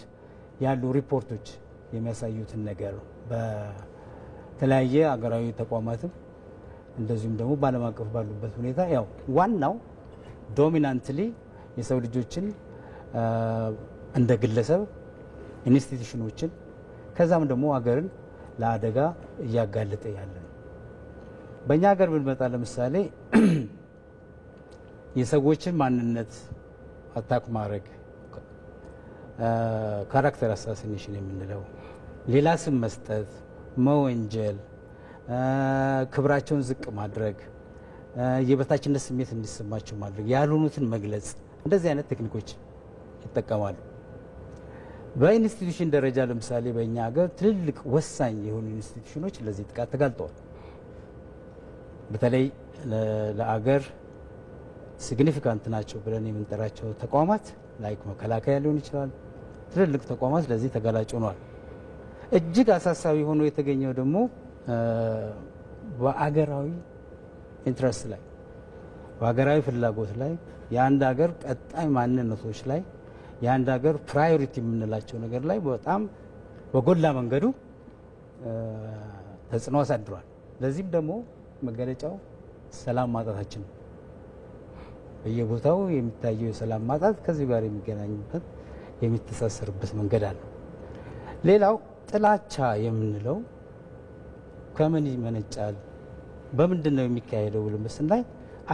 ያሉ ሪፖርቶች የሚያሳዩትን ነገር በተለያየ አገራዊ ተቋማትም እንደዚሁም ደግሞ በዓለም አቀፍ ባሉበት ሁኔታ ያው ዋናው ዶሚናንትሊ የሰው ልጆችን እንደ ግለሰብ ኢንስቲትዩሽኖችን ከዛም ደግሞ ሀገርን ለአደጋ እያጋለጠ ያለ ነው። በእኛ ሀገር ብንመጣ ለምሳሌ የሰዎችን ማንነት አታክ ማድረግ ካራክተር አሳሲኔሽን የምንለው ሌላ ስም መስጠት፣ መወንጀል፣ ክብራቸውን ዝቅ ማድረግ፣ የበታችነት ስሜት እንዲሰማቸው ማድረግ፣ ያልሆኑትን መግለጽ እንደዚህ አይነት ቴክኒኮች ይጠቀማሉ። በኢንስቲትዩሽን ደረጃ ለምሳሌ በእኛ ሀገር ትልልቅ ወሳኝ የሆኑ ኢንስቲትዩሽኖች ለዚህ ጥቃት ተጋልጠዋል። በተለይ ለአገር ሲግኒፊካንት ናቸው ብለን የምንጠራቸው ተቋማት ላይክ መከላከያ ሊሆን ይችላል። ትልልቅ ተቋማት ለዚህ ተጋላጭ ሆነዋል። እጅግ አሳሳቢ ሆኖ የተገኘው ደግሞ በአገራዊ ኢንትረስት ላይ በሀገራዊ ፍላጎት ላይ የአንድ ሀገር ቀጣይ ማንነቶች ላይ የአንድ ሀገር ፕራዮሪቲ የምንላቸው ነገር ላይ በጣም በጎላ መንገዱ ተጽዕኖ አሳድሯል። ለዚህም ደግሞ መገለጫው ሰላም ማጣታችን ነው። በየቦታው የሚታየው የሰላም ማጣት ከዚህ ጋር የሚገናኝበት የሚተሳሰርበት መንገድ አለ። ሌላው ጥላቻ የምንለው ከምን ይመነጫል? በምንድን ነው የሚካሄደው ብለን ስናይ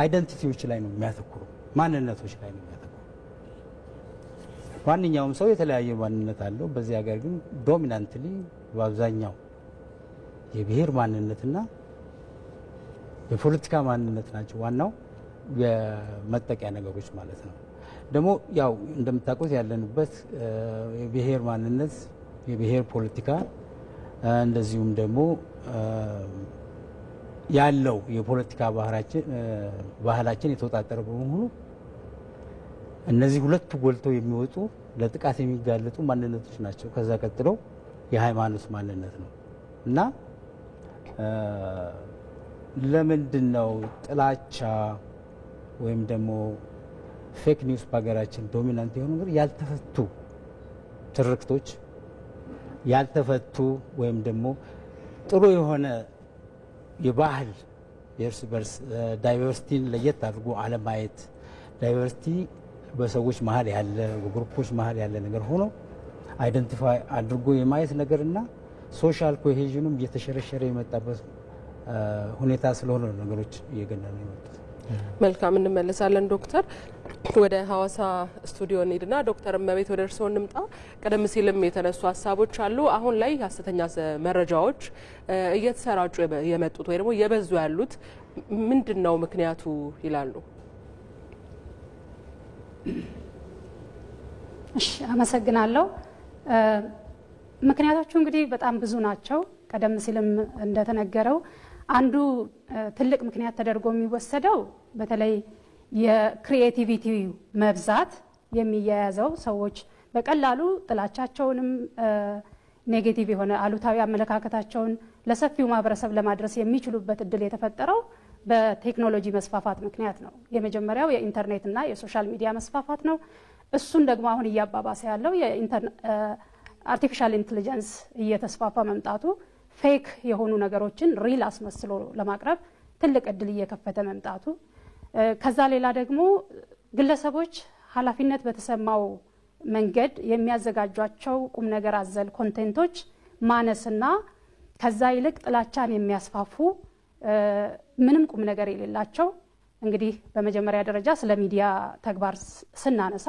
አይደንቲቲዎች ላይ ነው የሚያተኩረው፣ ማንነቶች ላይ ነው የሚያተኩረው። ማንኛውም ሰው የተለያየ ማንነት አለው። በዚህ ሀገር ግን ዶሚናንትሊ በአብዛኛው የብሔር ማንነትና የፖለቲካ ማንነት ናቸው ዋናው የመጠቂያ ነገሮች ማለት ነው። ደግሞ ያው እንደምታውቁት ያለንበት የብሔር ማንነት የብሔር ፖለቲካ እንደዚሁም ደግሞ ያለው የፖለቲካ ባህላችን የተወጣጠረ በመሆኑ እነዚህ ሁለቱ ጎልተው የሚወጡ ለጥቃት የሚጋለጡ ማንነቶች ናቸው። ከዛ ቀጥሎ የሃይማኖት ማንነት ነው እና ለምንድን ነው ጥላቻ ወይም ደግሞ ፌክ ኒውስ በሀገራችን ዶሚናንት የሆኑ ነገር ያልተፈቱ ትርክቶች ያልተፈቱ ወይም ደግሞ ጥሩ የሆነ የባህል የእርስ በርስ ዳይቨርሲቲን ለየት አድርጎ አለማየት፣ ዳይቨርሲቲ በሰዎች መሀል ያለ በግሩፖች መሀል ያለ ነገር ሆኖ አይደንቲፋይ አድርጎ የማየት ነገርና ሶሻል ኮሄዥኑም እየተሸረሸረ የመጣበት ሁኔታ ስለሆነ ነገሮች እየገነኑ የመጡት። መልካም እንመለሳለን። ዶክተር ወደ ሐዋሳ ስቱዲዮ እንሂድና ዶክተር እመቤት ወደ እርስዎ እንምጣ። ቀደም ሲልም የተነሱ ሀሳቦች አሉ። አሁን ላይ ሐሰተኛ መረጃዎች እየተሰራጩ የመጡት ወይ ደግሞ እየበዙ ያሉት ምንድን ነው ምክንያቱ ይላሉ? እሺ፣ አመሰግናለሁ። ምክንያቶቹ እንግዲህ በጣም ብዙ ናቸው። ቀደም ሲልም እንደተነገረው አንዱ ትልቅ ምክንያት ተደርጎ የሚወሰደው በተለይ የክሪኤቲቪቲ መብዛት የሚያያዘው ሰዎች በቀላሉ ጥላቻቸውንም ኔጌቲቭ የሆነ አሉታዊ አመለካከታቸውን ለሰፊው ማህበረሰብ ለማድረስ የሚችሉበት እድል የተፈጠረው በቴክኖሎጂ መስፋፋት ምክንያት ነው። የመጀመሪያው የኢንተርኔትና የሶሻል ሚዲያ መስፋፋት ነው። እሱን ደግሞ አሁን እያባባሰ ያለው የአርቲፊሻል ኢንቴሊጀንስ እየተስፋፋ መምጣቱ ፌክ የሆኑ ነገሮችን ሪል አስመስሎ ለማቅረብ ትልቅ እድል እየከፈተ መምጣቱ፣ ከዛ ሌላ ደግሞ ግለሰቦች ኃላፊነት በተሰማው መንገድ የሚያዘጋጇቸው ቁም ነገር አዘል ኮንቴንቶች ማነስና ከዛ ይልቅ ጥላቻን የሚያስፋፉ ምንም ቁም ነገር የሌላቸው። እንግዲህ በመጀመሪያ ደረጃ ስለ ሚዲያ ተግባር ስናነሳ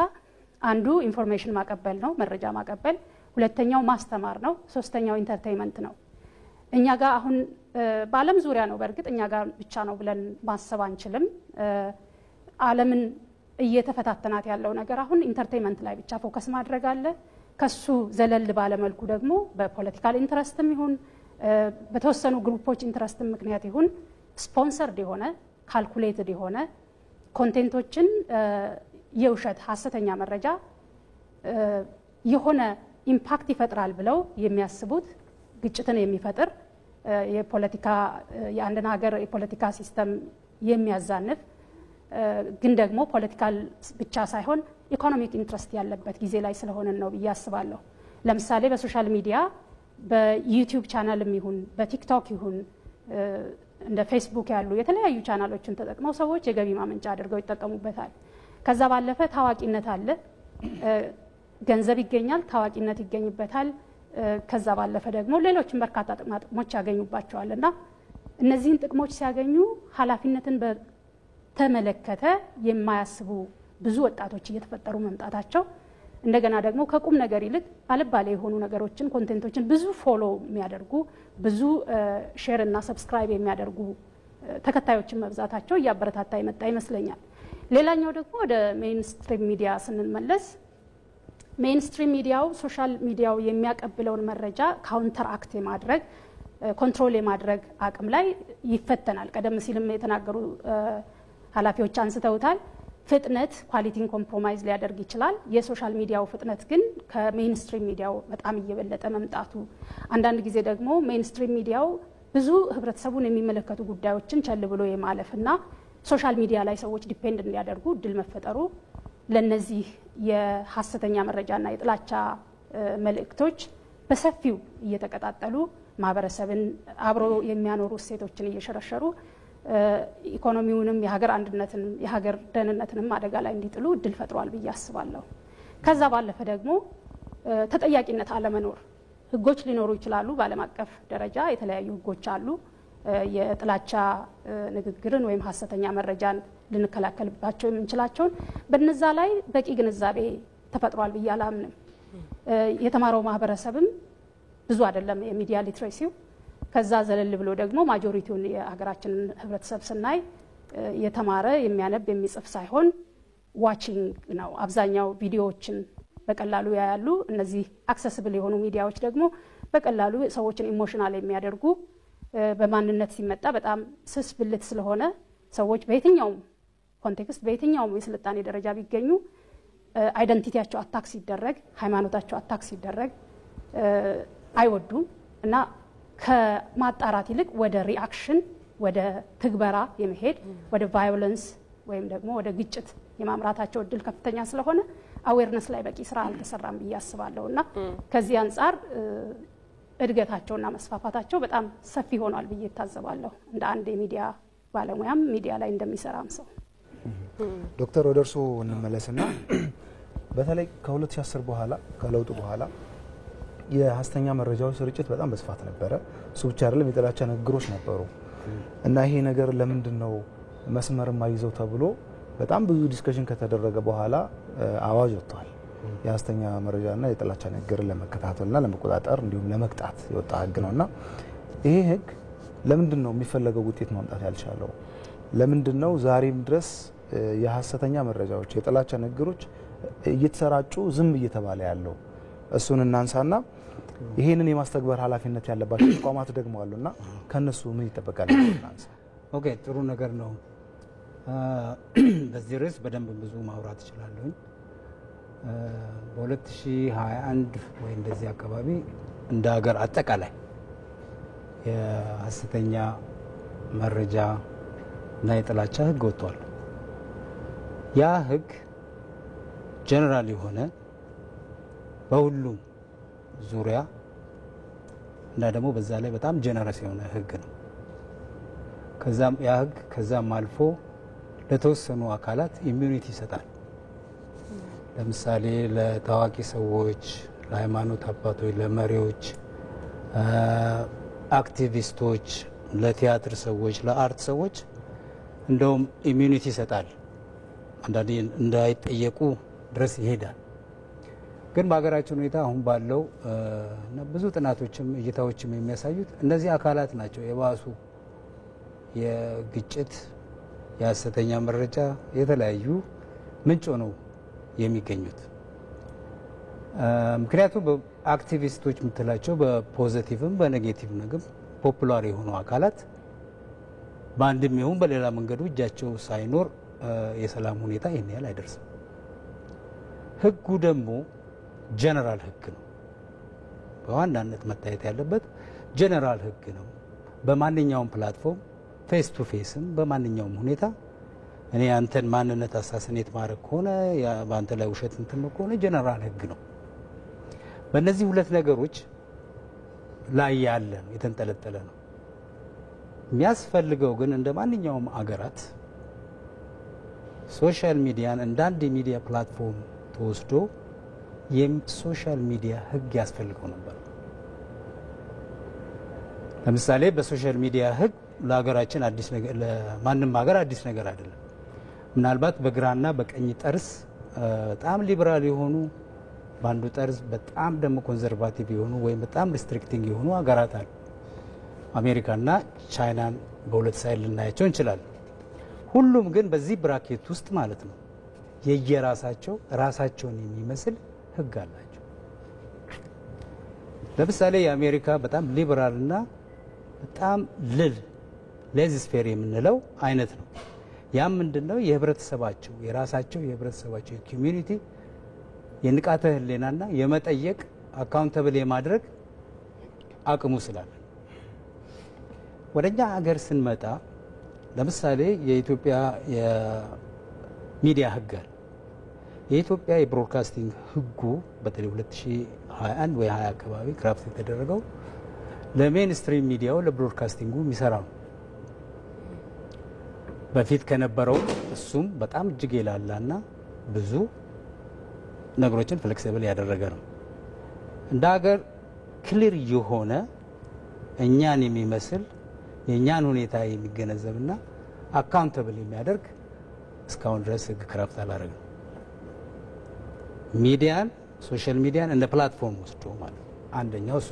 አንዱ ኢንፎርሜሽን ማቀበል ነው፣ መረጃ ማቀበል። ሁለተኛው ማስተማር ነው። ሶስተኛው ኢንተርቴይንመንት ነው። እኛ ጋር አሁን በዓለም ዙሪያ ነው፣ በእርግጥ እኛ ጋር ብቻ ነው ብለን ማሰብ አንችልም። ዓለምን እየተፈታተናት ያለው ነገር አሁን ኢንተርቴይንመንት ላይ ብቻ ፎከስ ማድረግ አለ። ከሱ ዘለል ባለመልኩ ደግሞ በፖለቲካል ኢንትረስትም ይሁን በተወሰኑ ግሩፖች ኢንትረስትም ምክንያት ይሁን ስፖንሰርድ የሆነ ካልኩሌትድ የሆነ ኮንቴንቶችን የውሸት ሀሰተኛ መረጃ የሆነ ኢምፓክት ይፈጥራል ብለው የሚያስቡት ግጭትን የሚፈጥር የፖለቲካ የአንድን ሀገር የፖለቲካ ሲስተም የሚያዛንፍ ግን ደግሞ ፖለቲካል ብቻ ሳይሆን ኢኮኖሚክ ኢንትረስት ያለበት ጊዜ ላይ ስለሆነ ነው ብዬ አስባለሁ። ለምሳሌ በሶሻል ሚዲያ በዩቲዩብ ቻናልም ይሁን በቲክቶክ ይሁን እንደ ፌስቡክ ያሉ የተለያዩ ቻናሎችን ተጠቅመው ሰዎች የገቢ ማመንጫ አድርገው ይጠቀሙበታል። ከዛ ባለፈ ታዋቂነት አለ፣ ገንዘብ ይገኛል፣ ታዋቂነት ይገኝበታል። ከዛ ባለፈ ደግሞ ሌሎችም በርካታ ጥቅሞች ያገኙባቸዋል እና እነዚህን ጥቅሞች ሲያገኙ ኃላፊነትን በተመለከተ የማያስቡ ብዙ ወጣቶች እየተፈጠሩ መምጣታቸው እንደገና ደግሞ ከቁም ነገር ይልቅ አልባሌ የሆኑ ነገሮችን ኮንቴንቶችን ብዙ ፎሎ የሚያደርጉ ብዙ ሼር እና ሰብስክራይብ የሚያደርጉ ተከታዮችን መብዛታቸው እያበረታታ የመጣ ይመስለኛል። ሌላኛው ደግሞ ወደ ሜይንስትሪም ሚዲያ ስንመለስ ሜይንስትሪም ሚዲያው ሶሻል ሚዲያው የሚያቀብለውን መረጃ ካውንተር አክት የማድረግ ኮንትሮል የማድረግ አቅም ላይ ይፈተናል። ቀደም ሲልም የተናገሩ ኃላፊዎች አንስተውታል። ፍጥነት ኳሊቲን ኮምፕሮማይዝ ሊያደርግ ይችላል። የሶሻል ሚዲያው ፍጥነት ግን ከሜይንስትሪም ሚዲያው በጣም እየበለጠ መምጣቱ፣ አንዳንድ ጊዜ ደግሞ ሜይንስትሪም ሚዲያው ብዙ ህብረተሰቡን የሚመለከቱ ጉዳዮችን ቸል ብሎ የማለፍና ሶሻል ሚዲያ ላይ ሰዎች ዲፔንድ እንዲያደርጉ እድል መፈጠሩ ለነዚህ የሐሰተኛ መረጃና የጥላቻ መልእክቶች በሰፊው እየተቀጣጠሉ ማህበረሰብን አብሮ የሚያኖሩ እሴቶችን እየሸረሸሩ ኢኮኖሚውንም የሀገር አንድነትንም የሀገር ደህንነትንም አደጋ ላይ እንዲጥሉ እድል ፈጥሯል ብዬ አስባለሁ። ከዛ ባለፈ ደግሞ ተጠያቂነት አለመኖር፣ ህጎች ሊኖሩ ይችላሉ። በዓለም አቀፍ ደረጃ የተለያዩ ህጎች አሉ። የጥላቻ ንግግርን ወይም ሐሰተኛ መረጃን ልንከላከልባቸው የምንችላቸውን በነዛ ላይ በቂ ግንዛቤ ተፈጥሯል ብዬ አላምንም። የተማረው ማህበረሰብም ብዙ አይደለም የሚዲያ ሊትሬሲው። ከዛ ዘለል ብሎ ደግሞ ማጆሪቲውን የሀገራችንን ህብረተሰብ ስናይ የተማረ የሚያነብ የሚጽፍ ሳይሆን ዋቺንግ ነው። አብዛኛው ቪዲዮዎችን በቀላሉ ያያሉ። እነዚህ አክሰስብል የሆኑ ሚዲያዎች ደግሞ በቀላሉ ሰዎችን ኢሞሽናል የሚያደርጉ በማንነት ሲመጣ በጣም ስስ ብልት ስለሆነ ሰዎች በየትኛውም ኮንቴክስት በየትኛውም የስልጣኔ ደረጃ ቢገኙ አይደንቲቲያቸው አታክ ሲደረግ፣ ሃይማኖታቸው አታክ ሲደረግ አይወዱም እና ከማጣራት ይልቅ ወደ ሪአክሽን ወደ ትግበራ የመሄድ ወደ ቫዮለንስ ወይም ደግሞ ወደ ግጭት የማምራታቸው እድል ከፍተኛ ስለሆነ አዌርነስ ላይ በቂ ስራ አልተሰራም ብዬ አስባለሁ እና ከዚህ አንጻር እድገታቸውና መስፋፋታቸው በጣም ሰፊ ሆኗል ብዬ ታዘባለሁ እንደ አንድ የሚዲያ ባለሙያም ሚዲያ ላይ እንደሚሰራም ሰው። ዶክተር ወደ እርሶ እንመለስና በተለይ ከ2010 በኋላ ከለውጡ በኋላ የሐሰተኛ መረጃዎች ስርጭት በጣም በስፋት ነበረ። እሱ ብቻ አይደለም፣ የጥላቻ ንግግሮች ነበሩ እና ይሄ ነገር ለምንድነው መስመር ማይዘው ተብሎ በጣም ብዙ ዲስከሽን ከተደረገ በኋላ አዋጅ ወጥቷል። የሐሰተኛ መረጃና የጥላቻ ንግግርን ለመከታተልና ለመቆጣጠር እንዲሁም ለመቅጣት የወጣ ህግ ነውና ይሄ ህግ ለምንድነው የሚፈለገው ውጤት ማምጣት ያልቻለው? ለምንድነው ዛሬም ድረስ የሐሰተኛ መረጃዎች የጥላቻ ንግግሮች እየተሰራጩ ዝም እየተባለ ያለው? እሱን እናንሳና ይሄንን የማስተግበር ኃላፊነት ያለባቸው ተቋማት ደግሞ አሉና ከነሱ ምን ይጠበቃል? እናንሳ። ኦኬ፣ ጥሩ ነገር ነው። በዚህ ርዕስ በደንብ ብዙ ማውራት እችላለሁ። በ2021 ወይ እንደዚህ አካባቢ እንደ ሀገር አጠቃላይ የሐሰተኛ መረጃ እና የጥላቻ ህግ ወጥቷል። ያ ህግ ጀነራል የሆነ በሁሉም ዙሪያ እና ደግሞ በዛ ላይ በጣም ጀነረስ የሆነ ህግ ነው። ከዛም ያ ህግ ከዛም አልፎ ለተወሰኑ አካላት ኢሚዩኒቲ ይሰጣል። ለምሳሌ ለታዋቂ ሰዎች፣ ለሃይማኖት አባቶች፣ ለመሪዎች፣ አክቲቪስቶች፣ ለቲያትር ሰዎች፣ ለአርት ሰዎች እንደውም ኢሚዩኒቲ ይሰጣል። አንዳንዴ እንዳይጠየቁ ድረስ ይሄዳል። ግን በሀገራችን ሁኔታ አሁን ባለው ብዙ ጥናቶችም እይታዎችም የሚያሳዩት እነዚህ አካላት ናቸው የባሱ የግጭት የሐሰተኛ መረጃ የተለያዩ ምንጭ ነው የሚገኙት። ምክንያቱም በአክቲቪስቶች የምትላቸው በፖዚቲቭም በኔጌቲቭ ነገር ፖፑላር የሆኑ አካላት በአንድም ይሁን በሌላ መንገዱ እጃቸው ሳይኖር የሰላም ሁኔታ ይህን ያህል አይደርስም። ህጉ ደግሞ ጀነራል ህግ ነው። በዋናነት መታየት ያለበት ጀነራል ህግ ነው። በማንኛውም ፕላትፎርም ፌስ ቱ ፌስም በማንኛውም ሁኔታ እኔ አንተን ማንነት አሳስኔት ማድረግ ከሆነ በአንተ ላይ ውሸት እንትን ከሆነ ጀነራል ህግ ነው። በእነዚህ ሁለት ነገሮች ላይ ያለ ነው፣ የተንጠለጠለ ነው። የሚያስፈልገው ግን እንደ ማንኛውም አገራት ሶሻል ሚዲያን እንደ አንድ የሚዲያ ፕላትፎርም ተወስዶ የሶሻል ሚዲያ ህግ ያስፈልገው ነበር። ለምሳሌ በሶሻል ሚዲያ ህግ ለሀገራችን አዲስ ነገር ለማንም ሀገር አዲስ ነገር አይደለም። ምናልባት በግራና በቀኝ ጠርዝ በጣም ሊበራል የሆኑ በአንዱ ጠርዝ በጣም ደግሞ ኮንዘርቫቲቭ የሆኑ ወይም በጣም ሪስትሪክቲንግ የሆኑ ሀገራት አሉ። አሜሪካና ቻይናን በሁለት ሳይድ ልናያቸው እንችላለን። ሁሉም ግን በዚህ ብራኬት ውስጥ ማለት ነው የየራሳቸው ራሳቸውን የሚመስል ህግ አላቸው። ለምሳሌ የአሜሪካ በጣም ሊበራልና በጣም ሌዝስፌር የምንለው አይነት ነው። ያም ምንድነው የህብረተሰባቸው የራሳቸው የህብረተሰባቸው ኮሚዩኒቲ የንቃተ ህሊናና የመጠየቅ አካውንተብል የማድረግ አቅሙ ስላለ ወደኛ ሀገር ስንመጣ ለምሳሌ የኢትዮጵያ የሚዲያ ህግ አለ። የኢትዮጵያ የብሮድካስቲንግ ህጉ በተለይ 2021 ወይ 20 አካባቢ ክራፍት የተደረገው ለሜንስትሪም ሚዲያው ለብሮድካስቲንጉ የሚሰራ ነው። በፊት ከነበረው እሱም በጣም እጅግ የላላና ብዙ ነገሮችን ፍሌክሲብል ያደረገ ነው። እንደ ሀገር ክሊር የሆነ እኛን የሚመስል የእኛን ሁኔታ የሚገነዘብና አካውንተብል የሚያደርግ እስካሁን ድረስ ህግ ክራፍት አላደረግም። ሚዲያን ሶሻል ሚዲያን እንደ ፕላትፎርም ወስዶ ማለት አንደኛው እሱ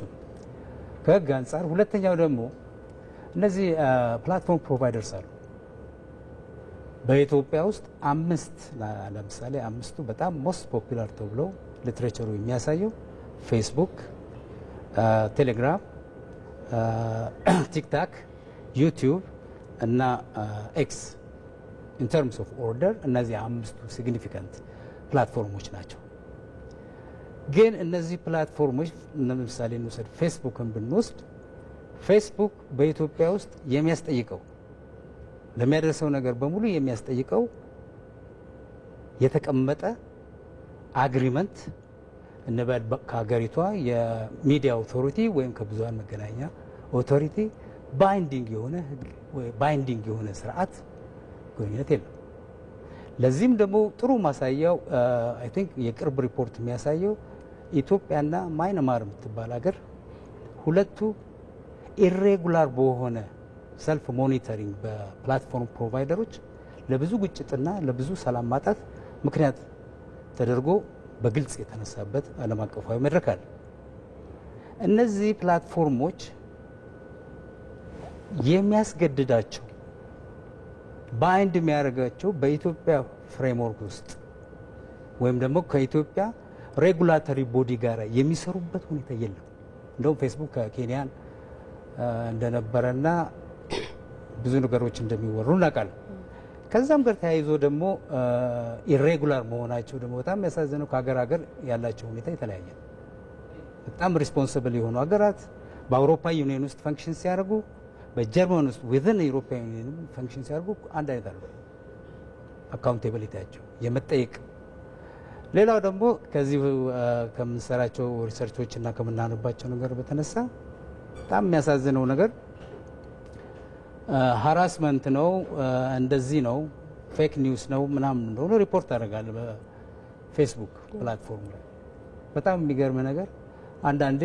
ከህግ አንጻር። ሁለተኛው ደግሞ እነዚህ ፕላትፎርም ፕሮቫይደርስ አሉ በኢትዮጵያ ውስጥ ለምሳሌ አምስቱ በጣም ሞስት ፖፑላር ተብለው ሊትሬቸሩ የሚያሳየው ፌስቡክ፣ ቴሌግራም፣ ቲክታክ፣ ዩቲዩብ እና ኤክስ ኢን ተርምስ ኦፍ ኦርደር እነዚህ አምስቱ ሲግኒፊካንት ፕላትፎርሞች ናቸው። ግን እነዚህ ፕላትፎርሞች ለምሳሌ እንውሰድ፣ ፌስቡክን ብንወስድ ፌስቡክ በኢትዮጵያ ውስጥ የሚያስጠይቀው ለሚያደርሰው ነገር በሙሉ የሚያስጠይቀው የተቀመጠ አግሪመንት እንበል ከሀገሪቷ የሚዲያ ኦቶሪቲ ወይም ከብዙሃን መገናኛ ኦቶሪቲ ባይንዲንግ የሆነ ስርዓት ግንኙነት የለም። ለዚህም ደግሞ ጥሩ ማሳያው አይ ቲንክ የቅርብ ሪፖርት የሚያሳየው ኢትዮጵያና ማይናማር የምትባል ሀገር ሁለቱ ኢሬጉላር በሆነ ሰልፍ ሞኒተሪንግ በፕላትፎርም ፕሮቫይደሮች ለብዙ ግጭትና ለብዙ ሰላም ማጣት ምክንያት ተደርጎ በግልጽ የተነሳበት ዓለም አቀፋዊ መድረክ አለ። እነዚህ ፕላትፎርሞች የሚያስገድዳቸው ባይንድ የሚያደርጋቸው በኢትዮጵያ ፍሬምወርክ ውስጥ ወይም ደግሞ ከኢትዮጵያ ሬጉላተሪ ቦዲ ጋር የሚሰሩበት ሁኔታ የለም። እንደውም ፌስቡክ ከኬንያን እንደነበረና ብዙ ነገሮች እንደሚወሩ እናውቃለን። ከዛም ጋር ተያይዞ ደግሞ ኢሬጉላር መሆናቸው ደግሞ በጣም የሚያሳዝነው ከሀገር ሀገር ያላቸው ሁኔታ የተለያየ ነው። በጣም ሪስፖንሲብል የሆኑ ሀገራት በአውሮፓ ዩኒየን ውስጥ ፈንክሽን ሲያደርጉ፣ በጀርመን ውስጥ ዊዝን የዩሮፒያን ዩኒየን ፈንክሽን ሲያደርጉ አንድ አይነት አለ አካውንቴቢሊቲያቸው የመጠየቅ። ሌላው ደግሞ ከዚህ ከምንሰራቸው ሪሰርቾች እና ከምናነባቸው ነገር በተነሳ በጣም የሚያሳዝነው ነገር ሃራስመንት ነው፣ እንደዚህ ነው፣ ፌክ ኒውስ ነው ምናምን እንደሆነ ሪፖርት አደርጋለሁ በፌስቡክ ፕላትፎርም ላይ። በጣም የሚገርም ነገር አንዳንዴ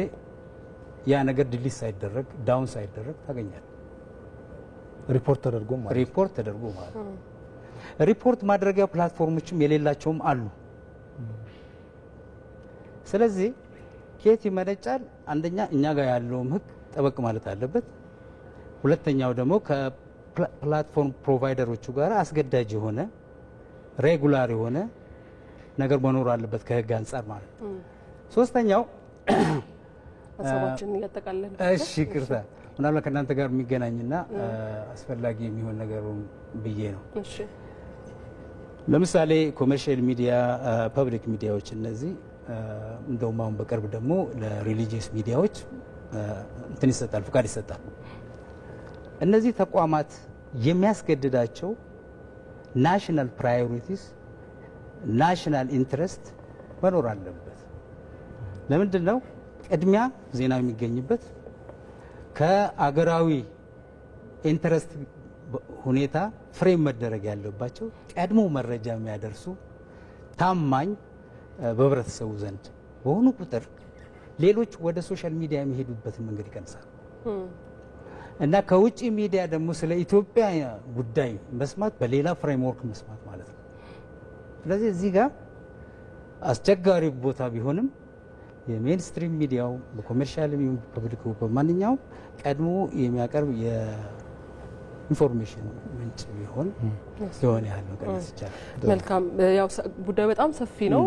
ያ ነገር ዲሊት ሳይደረግ ዳውን ሳይደረግ ታገኛለህ። ሪፖርት ተደርጎ ማለት ሪፖርት ማድረጊያ ፕላትፎርሞችም የሌላቸውም አሉ። ስለዚህ ከየት ይመነጫል? አንደኛ እኛ ጋር ያለውም ህግ ጠበቅ ማለት አለበት። ሁለተኛው ደግሞ ከፕላትፎርም ፕሮቫይደሮቹ ጋር አስገዳጅ የሆነ ሬጉላር የሆነ ነገር መኖር አለበት ከህግ አንጻር ማለት ነው። ሶስተኛው ሀሳቦችን እያጠቃለን። እሺ ቅርታ ምናልባት ከእናንተ ጋር የሚገናኝና አስፈላጊ የሚሆን ነገር ብዬ ነው። እሺ ለምሳሌ ኮመርሻል ሚዲያ፣ ፐብሊክ ሚዲያዎች እነዚህ እንደውም አሁን በቅርብ ደግሞ ለሪሊጂየስ ሚዲያዎች እንትን ይሰጣል፣ ፍቃድ ይሰጣል። እነዚህ ተቋማት የሚያስገድዳቸው ናሽናል ፕራዮሪቲስ ናሽናል ኢንትረስት መኖር አለበት። ለምንድን ነው ቅድሚያ ዜና የሚገኝበት? ከአገራዊ ኢንትረስት ሁኔታ ፍሬም መደረግ ያለባቸው ቀድሞ መረጃ የሚያደርሱ ታማኝ በህብረተሰቡ ዘንድ በሆኑ ቁጥር ሌሎች ወደ ሶሻል ሚዲያ የሚሄዱበትን መንገድ ይቀንሳል። እና ከውጭ ሚዲያ ደግሞ ስለ ኢትዮጵያ ጉዳይ መስማት በሌላ ፍሬምወርክ መስማት ማለት ነው። ስለዚህ እዚህ ጋር አስቸጋሪ ቦታ ቢሆንም የሜንስትሪም ሚዲያው በኮሜርሻል ሚዲያው ፐብሊክ በማንኛውም ቀድሞ የሚያቀርብ የኢንፎርሜሽን ምንጭ ቢሆን የሆነ ያህል መቀነስ ይቻላል። መልካም። ያው ጉዳዩ በጣም ሰፊ ነው።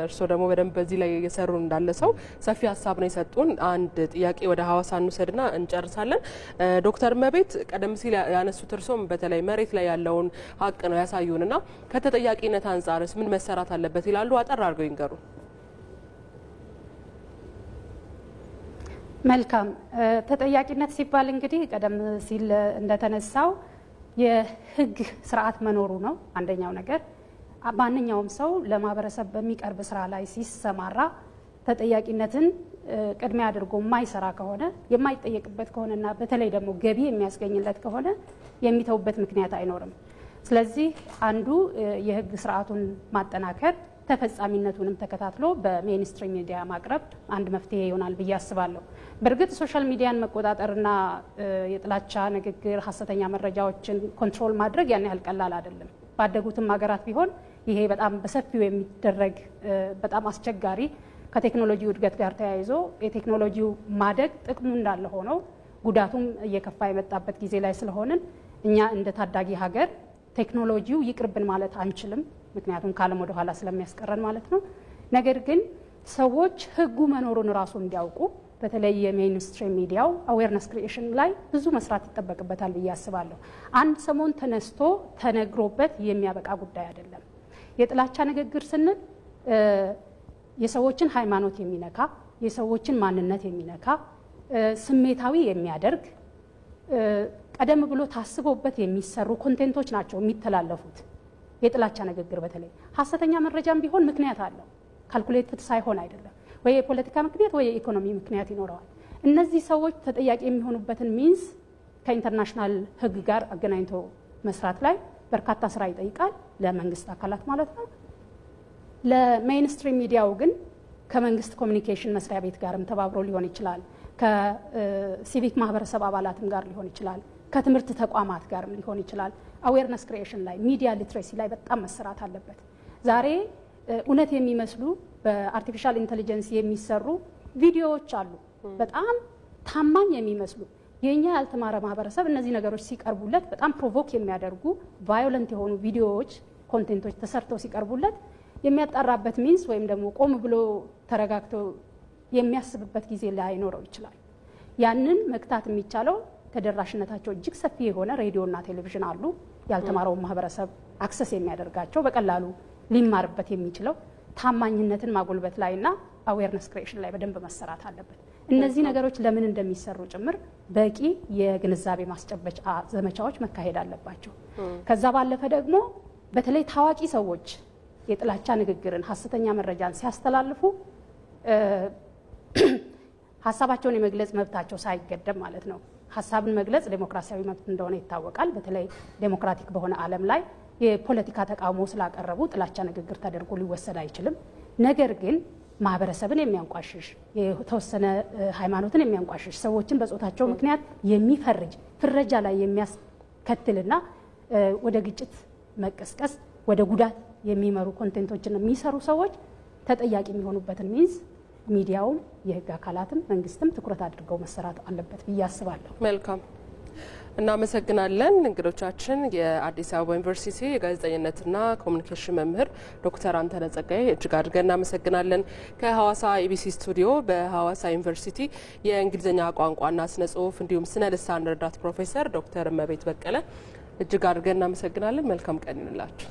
እርስዎ ደግሞ በደንብ በዚህ ላይ እየሰሩ እንዳለ ሰው ሰፊ ሀሳብ ነው የሰጡን። አንድ ጥያቄ ወደ ሐዋሳ እንውሰድና እንጨርሳለን። ዶክተር እመቤት ቀደም ሲል ያነሱት እርስዎም በተለይ መሬት ላይ ያለውን ሀቅ ነው ያሳዩንና ከተጠያቂነት አንጻርስ ምን መሰራት አለበት ይላሉ? አጠር አድርገው ይንገሩ። መልካም። ተጠያቂነት ሲባል እንግዲህ ቀደም ሲል እንደተነሳው የህግ ስርዓት መኖሩ ነው አንደኛው ነገር። ማንኛውም ሰው ለማህበረሰብ በሚቀርብ ስራ ላይ ሲሰማራ ተጠያቂነትን ቅድሚያ አድርጎ የማይሰራ ከሆነ የማይጠየቅበት ከሆነና በተለይ ደግሞ ገቢ የሚያስገኝለት ከሆነ የሚተውበት ምክንያት አይኖርም። ስለዚህ አንዱ የህግ ስርዓቱን ማጠናከር ተፈጻሚነቱንም ተከታትሎ በሜንስትሪም ሚዲያ ማቅረብ አንድ መፍትሄ ይሆናል ብዬ አስባለሁ። በእርግጥ ሶሻል ሚዲያን መቆጣጠርና የጥላቻ ንግግር፣ ሀሰተኛ መረጃዎችን ኮንትሮል ማድረግ ያን ያህል ቀላል አይደለም። ባደጉትም ሀገራት ቢሆን ይሄ በጣም በሰፊው የሚደረግ በጣም አስቸጋሪ ከቴክኖሎጂው እድገት ጋር ተያይዞ የቴክኖሎጂው ማደግ ጥቅሙ እንዳለ ሆኖ ጉዳቱም እየከፋ የመጣበት ጊዜ ላይ ስለሆንን እኛ እንደ ታዳጊ ሀገር ቴክኖሎጂው ይቅርብን ማለት አንችልም። ምክንያቱም ካለም ወደ ኋላ ስለሚያስቀረን ማለት ነው። ነገር ግን ሰዎች ህጉ መኖሩን ራሱ እንዲያውቁ በተለይ የሜንስትሪም ሚዲያው አዌርነስ ክሪኤሽን ላይ ብዙ መስራት ይጠበቅበታል ብዬ አስባለሁ። አንድ ሰሞን ተነስቶ ተነግሮበት የሚያበቃ ጉዳይ አይደለም። የጥላቻ ንግግር ስንል የሰዎችን ሃይማኖት የሚነካ፣ የሰዎችን ማንነት የሚነካ፣ ስሜታዊ የሚያደርግ ቀደም ብሎ ታስቦበት የሚሰሩ ኮንቴንቶች ናቸው የሚተላለፉት። የጥላቻ ንግግር በተለይ ሀሰተኛ መረጃም ቢሆን ምክንያት አለው። ካልኩሌትድ ሳይሆን አይደለም። ወይ የፖለቲካ ምክንያት ወይ የኢኮኖሚ ምክንያት ይኖረዋል። እነዚህ ሰዎች ተጠያቂ የሚሆኑበትን ሚንስ ከኢንተርናሽናል ህግ ጋር አገናኝቶ መስራት ላይ በርካታ ስራ ይጠይቃል፣ ለመንግስት አካላት ማለት ነው። ለሜንስትሪም ሚዲያው ግን ከመንግስት ኮሚኒኬሽን መስሪያ ቤት ጋርም ተባብሮ ሊሆን ይችላል፣ ከሲቪክ ማህበረሰብ አባላትም ጋር ሊሆን ይችላል፣ ከትምህርት ተቋማት ጋርም ሊሆን ይችላል። አዌርነስ ክሪኤሽን ላይ ሚዲያ ሊትሬሲ ላይ በጣም መሰራት አለበት። ዛሬ እውነት የሚመስሉ በአርቲፊሻል ኢንተለጀንስ የሚሰሩ ቪዲዮዎች አሉ፣ በጣም ታማኝ የሚመስሉ። የኛ ያልተማረ ማህበረሰብ እነዚህ ነገሮች ሲቀርቡለት በጣም ፕሮቮክ የሚያደርጉ ቫዮለንት የሆኑ ቪዲዮዎች፣ ኮንቴንቶች ተሰርተው ሲቀርቡለት የሚያጣራበት ሚንስ ወይም ደግሞ ቆም ብሎ ተረጋግቶ የሚያስብበት ጊዜ ላይኖረው ይችላል። ያንን መክታት የሚቻለው ተደራሽነታቸው እጅግ ሰፊ የሆነ ሬዲዮና ቴሌቪዥን አሉ። ያልተማረውን ማህበረሰብ አክሰስ የሚያደርጋቸው በቀላሉ ሊማርበት የሚችለው ታማኝነትን ማጎልበት ላይና አዌርነስ ክሪኤሽን ላይ በደንብ መሰራት አለበት። እነዚህ ነገሮች ለምን እንደሚሰሩ ጭምር በቂ የግንዛቤ ማስጨበጫ ዘመቻዎች መካሄድ አለባቸው። ከዛ ባለፈ ደግሞ በተለይ ታዋቂ ሰዎች የጥላቻ ንግግርን፣ ሀሰተኛ መረጃን ሲያስተላልፉ ሀሳባቸውን የመግለጽ መብታቸው ሳይገደብ ማለት ነው። ሀሳብን መግለጽ ዴሞክራሲያዊ መብት እንደሆነ ይታወቃል። በተለይ ዴሞክራቲክ በሆነ ዓለም ላይ የፖለቲካ ተቃውሞ ስላቀረቡ ጥላቻ ንግግር ተደርጎ ሊወሰድ አይችልም። ነገር ግን ማህበረሰብን የሚያንቋሽሽ፣ የተወሰነ ሃይማኖትን የሚያንቋሽሽ፣ ሰዎችን በጾታቸው ምክንያት የሚፈርጅ ፍረጃ ላይ የሚያስከትልና ወደ ግጭት መቀስቀስ፣ ወደ ጉዳት የሚመሩ ኮንቴንቶችን የሚሰሩ ሰዎች ተጠያቂ የሚሆኑበትን ሚንስ ሚዲያውም የህግ አካላትም መንግስትም ትኩረት አድርገው መሰራት አለበት ብዬ አስባለሁ። መልካም፣ እናመሰግናለን። እንግዶቻችን የአዲስ አበባ ዩኒቨርሲቲ የጋዜጠኝነትና ኮሚኒኬሽን መምህር ዶክተር አንተነህ ጸጋዬ እጅግ አድርገን እናመሰግናለን። ከሐዋሳ ኢቢሲ ስቱዲዮ በሐዋሳ ዩኒቨርሲቲ የእንግሊዝኛ ቋንቋና ስነ ጽሁፍ እንዲሁም ስነ ልሳን ረዳት ፕሮፌሰር ዶክተር እመቤት በቀለ እጅግ አድርገን እናመሰግናለን። መልካም ቀን ይሁንላችሁ።